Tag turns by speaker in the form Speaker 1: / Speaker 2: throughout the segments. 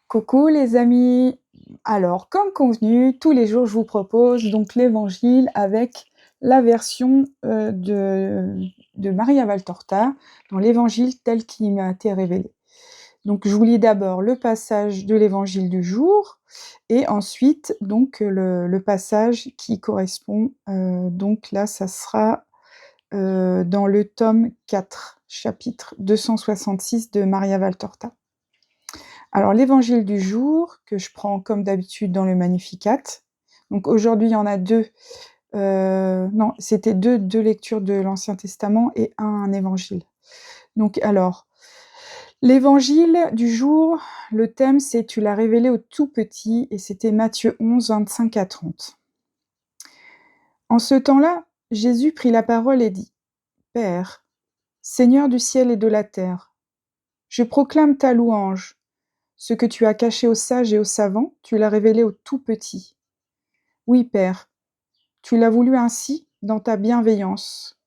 Speaker 1: Coucou les amis! Alors, comme convenu, tous les jours je vous propose donc l'évangile avec la version de Maria Valtorta, dans l'évangile tel qu'il m'a été révélé. Donc je vous lis d'abord le passage de l'évangile du jour, et ensuite donc le passage qui correspond, donc là ça sera dans le tome 4, chapitre 266 de Maria Valtorta. Alors l'évangile du jour, que je prends comme d'habitude dans le Magnificat. Donc aujourd'hui il y en a deux, non c'était deux lectures de l'Ancien Testament et un évangile. Donc alors, l'évangile du jour, le thème c'est « Tu l'as révélé au tout petit » et c'était Matthieu 11, 25 à 30. En ce temps-là, Jésus prit la parole et dit : « Père, Seigneur du ciel et de la terre, je proclame ta louange. Ce que tu as caché aux sages et aux savants, tu l'as révélé aux tout petits. Oui, Père, tu l'as voulu ainsi dans ta bienveillance.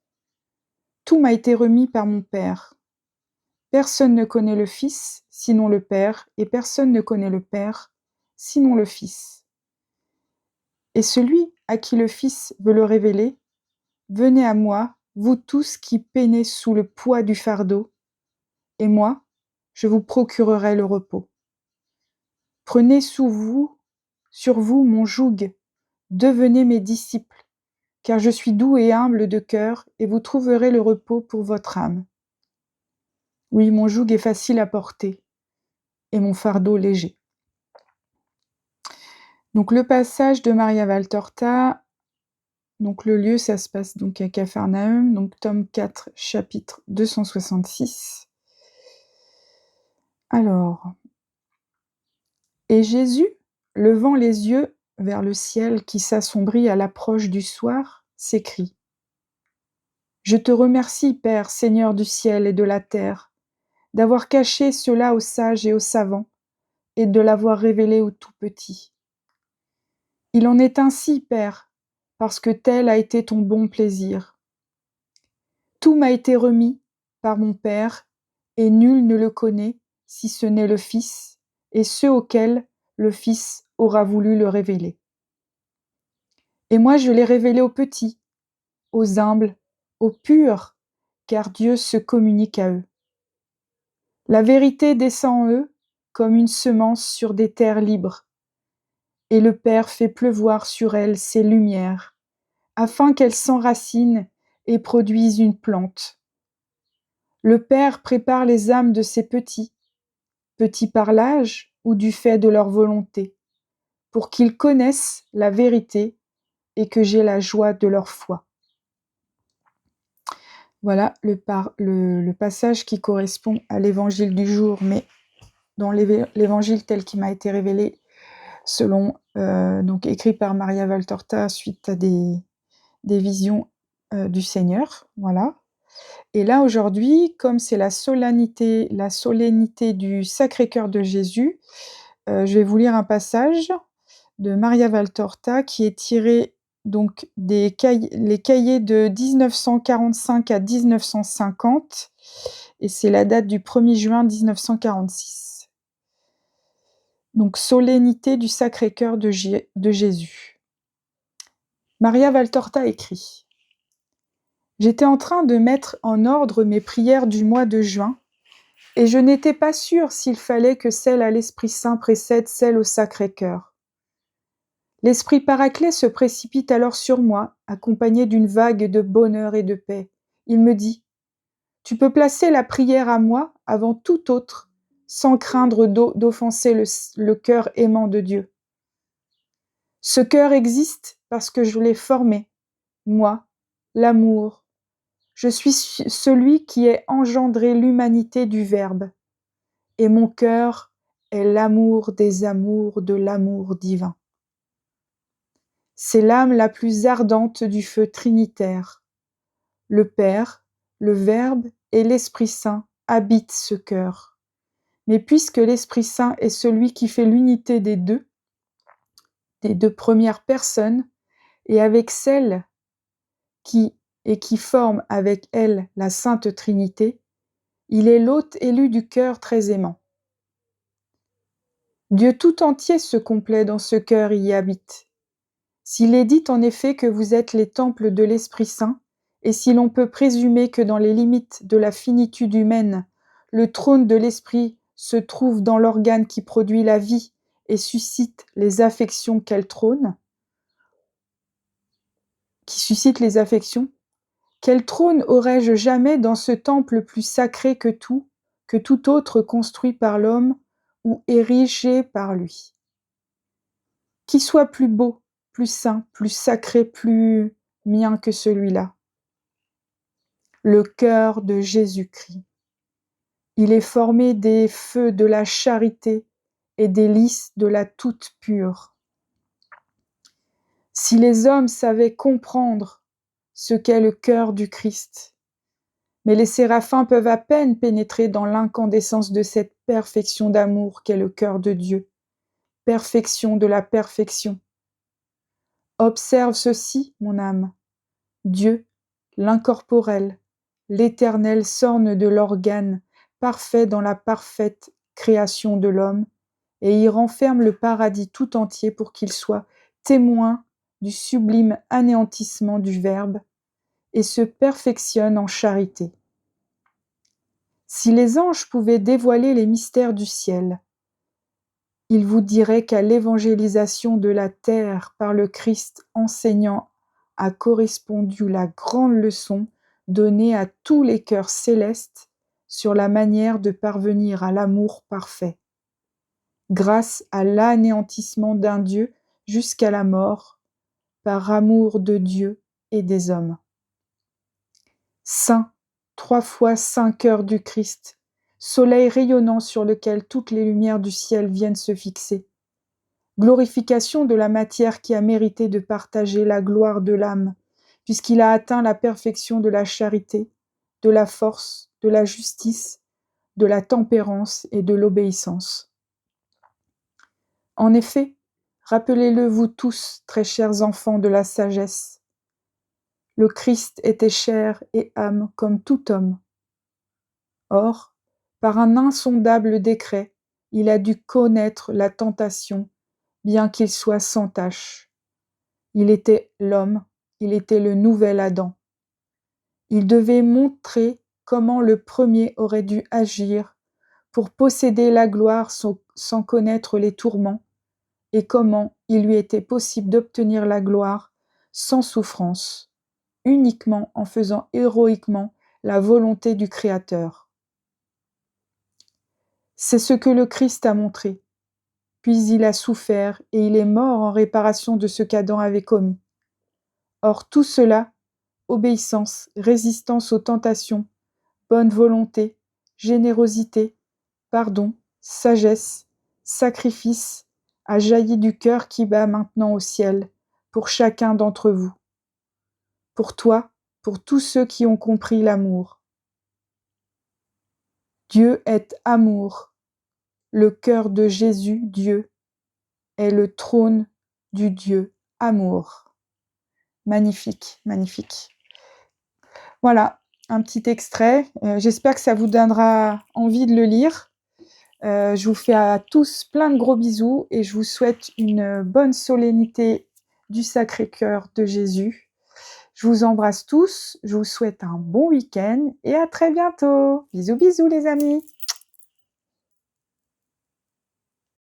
Speaker 1: Tout m'a été remis par mon Père. Personne ne connaît le Fils, sinon le Père, et personne ne connaît le Père, sinon le Fils. Et celui à qui le Fils veut le révéler, venez à moi, vous tous qui peinez sous le poids du fardeau, et moi, je vous procurerai le repos. Prenez sur vous mon joug, devenez mes disciples, car je suis doux et humble de cœur, et vous trouverez le repos pour votre âme. Oui, mon joug est facile à porter, et mon fardeau léger. Donc le passage de Maria Valtorta, donc le lieu, ça se passe donc à Capharnaüm, donc tome 4, chapitre 266. Alors, et Jésus, levant les yeux vers le ciel qui s'assombrit à l'approche du soir, s'écrie : « Je te remercie, Père, Seigneur du ciel et de la terre, d'avoir caché cela aux sages et aux savants, et de l'avoir révélé aux tout petits. Il en est ainsi, Père, parce que tel a été ton bon plaisir. Tout m'a été remis par mon Père, et nul ne le connaît, si ce n'est le Fils, et ceux auxquels le Fils aura voulu le révéler. Et moi je l'ai révélé aux petits, aux humbles, aux purs, car Dieu se communique à eux. La vérité descend en eux comme une semence sur des terres libres, et le Père fait pleuvoir sur elles ses lumières, afin qu'elles s'enracinent et produisent une plante. Le Père prépare les âmes de ses petits, petits par l'âge ou du fait de leur volonté, pour qu'ils connaissent la vérité et que j'ai la joie de leur foi. » Voilà le passage qui correspond à l'évangile du jour, mais dans l'évangile tel qu'il m'a été révélé, selon, donc écrit par Maria Valtorta suite à des visions du Seigneur, voilà. Et là aujourd'hui, comme c'est la solennité du Sacré-Cœur de Jésus, je vais vous lire un passage de Maria Valtorta qui est tiré donc les cahiers de 1945 à 1950, et c'est la date du 1er juin 1946. Donc solennité du Sacré-Cœur de Jésus. Maria Valtorta écrit : « J'étais en train de mettre en ordre mes prières du mois de juin, et je n'étais pas sûre s'il fallait que celle à l'Esprit Saint précède celle au Sacré-Cœur. L'Esprit Paraclet se précipite alors sur moi, accompagné d'une vague de bonheur et de paix. Il me dit : « Tu peux placer la prière à moi avant tout autre, sans craindre d'offenser le cœur aimant de Dieu. Ce cœur existe parce que je l'ai formé, moi, l'amour. Je suis celui qui ai engendré l'humanité du Verbe, et mon cœur est l'amour des amours de l'amour divin. C'est l'âme la plus ardente du feu trinitaire. Le Père, le Verbe et l'Esprit Saint habitent ce cœur. Mais puisque l'Esprit Saint est celui qui fait l'unité des deux premières personnes, et avec celle qui forme avec elle la Sainte Trinité, il est l'hôte élu du cœur très aimant. Dieu tout entier se complaît dans ce cœur et y habite. S'il est dit en effet que vous êtes les temples de l'Esprit Saint, et si l'on peut présumer que dans les limites de la finitude humaine, le trône de l'Esprit se trouve dans l'organe qui produit la vie et suscite les affections qu'elle trône, quel trône aurais-je jamais dans ce temple plus sacré que tout autre construit par l'homme ou érigé par lui? Qui soit plus beau, plus saint, plus sacré, plus mien que celui-là? Le cœur de Jésus-Christ. Il est formé des feux de la charité et des lys de la toute pure. Si les hommes savaient comprendre ce qu'est le cœur du Christ, mais les séraphins peuvent à peine pénétrer dans l'incandescence de cette perfection d'amour qu'est le cœur de Dieu, perfection de la perfection. Observe ceci, mon âme. Dieu, l'incorporel, l'éternel s'orne de l'organe parfait dans la parfaite création de l'homme, et y renferme le paradis tout entier pour qu'il soit témoin du sublime anéantissement du Verbe, et se perfectionne en charité. Si les anges pouvaient dévoiler les mystères du ciel, ils vous diraient qu'à l'évangélisation de la terre par le Christ enseignant a correspondu la grande leçon donnée à tous les cœurs célestes sur la manière de parvenir à l'amour parfait, grâce à l'anéantissement d'un Dieu jusqu'à la mort, par amour de Dieu et des hommes. Saint, 3 fois saint cœur du Christ, soleil rayonnant sur lequel toutes les lumières du ciel viennent se fixer, glorification de la matière qui a mérité de partager la gloire de l'âme, puisqu'il a atteint la perfection de la charité, de la force, de la justice, de la tempérance et de l'obéissance. En effet, rappelez-le vous tous, très chers enfants de la sagesse, le Christ était chair et âme comme tout homme. Or, par un insondable décret, il a dû connaître la tentation, bien qu'il soit sans tache. Il était l'homme, il était le nouvel Adam. Il devait montrer comment le premier aurait dû agir pour posséder la gloire sans connaître les tourments, et comment il lui était possible d'obtenir la gloire sans souffrance, uniquement en faisant héroïquement la volonté du Créateur. C'est ce que le Christ a montré. Puis il a souffert et il est mort en réparation de ce qu'Adam avait commis. Or tout cela, obéissance, résistance aux tentations, bonne volonté, générosité, pardon, sagesse, sacrifice, a jailli du cœur qui bat maintenant au ciel, pour chacun d'entre vous. Pour toi, pour tous ceux qui ont compris l'amour. Dieu est amour. Le cœur de Jésus, Dieu, est le trône du Dieu amour. Magnifique, magnifique. Voilà, un petit extrait. J'espère que ça vous donnera envie de le lire. Je vous fais à tous plein de gros bisous et je vous souhaite une bonne solennité du Sacré-Cœur de Jésus. Je vous embrasse tous, je vous souhaite un bon week-end et à très bientôt. Bisous, bisous les amis.